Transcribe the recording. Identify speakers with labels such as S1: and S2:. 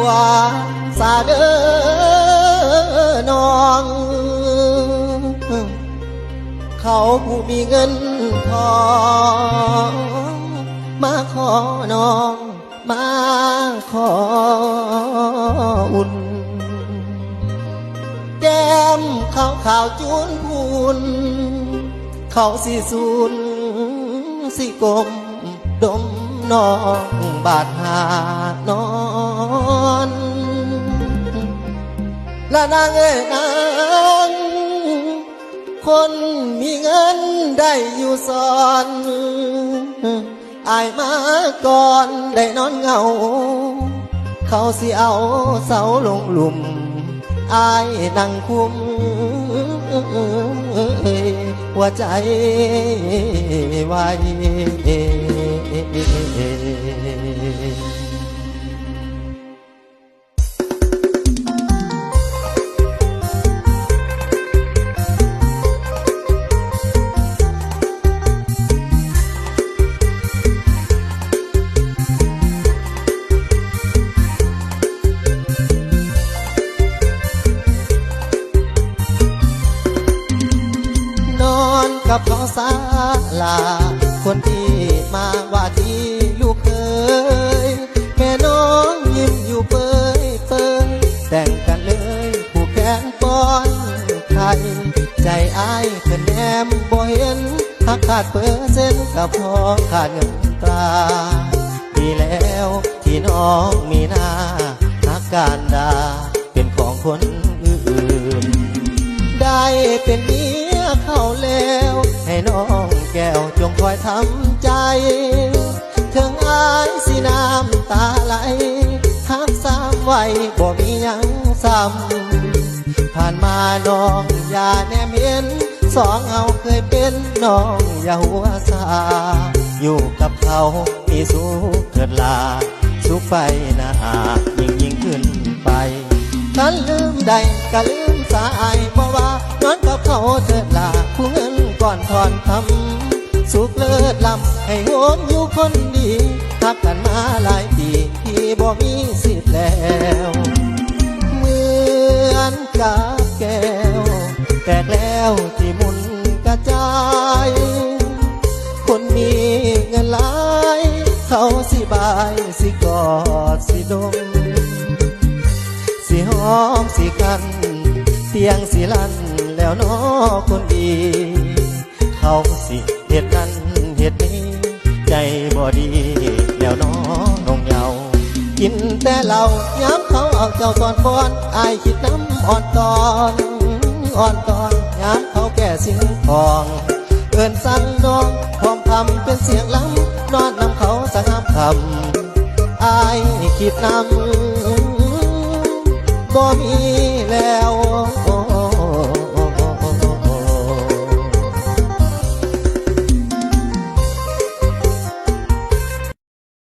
S1: วสาเด้อน้องเขาผู้มีเงินทองมาขอน้องมาขออุ่นแก้มขาวจูนพูนเขาสิสูนสิกลมดมน้องบาดหานอนละนางเอ้ยนางคนมีเงินได้อยู่สอนอายมาก่อนได้นอนเหงาเขาสิเอาเสาลงหลุมอายนั่งคุมหัวใจไว้กับเขาสาลาคนที่มาว่าที่ลูกเคยแม่น้องยิ้มอยู่เปยเปยแต่งกันเลยผู้แขนป้อนไทยใจอ้ายเพิ่นแนมบ่เห็นหักขาด%กับพอขาดเงินตราดีแล้วที่น้องมีหน้าหักการดาเป็นของคนอื่นได้เป็นเมียเข้าแล้วให้น้องแก้วจงคอยทำใจถึงอายสิน้ำตาไหลหักซ้ำไว้บ่มียังซ้ำผ่านมาน้องอย่าแนมเห็นสองเอาเคยเป็นน้องอย่าหัวซาอยู่กับเขามีสุขเถิดลาสุขไปหน้ายิ่งขึ้นไปกันลืมใดก็ลืมสายเพราะว่านอนกับเขาเถิดลาผู้เงินก่อนทอนคำสุขเลิศลำให้โหมอยู่คนดีทักกันมาหลายปีที่บ่มีสิทธิ์แล้วเหมือนกับแก้วแตกแล้วที่มุนกระจายคนมีเงินหลายเขาสิบายสิกอดสิดมสิหอมสิกันเสียงสิลั่นแล้วน้อคนดีเขาสิเหตุนั้นเหตุนี้ใจบ่ดีแล้วน้อนงเยากินแต่เหล้าย้ำเขาเอาเจ้าตอนก่อนอายคิดน้ำอ่อนตอนย้ำเขาแก่สิ่งของเอินสั่งน้องความคำเป็นเสียงล้ำนอนนำเขาสังคำอายคิดน้ำบ่มี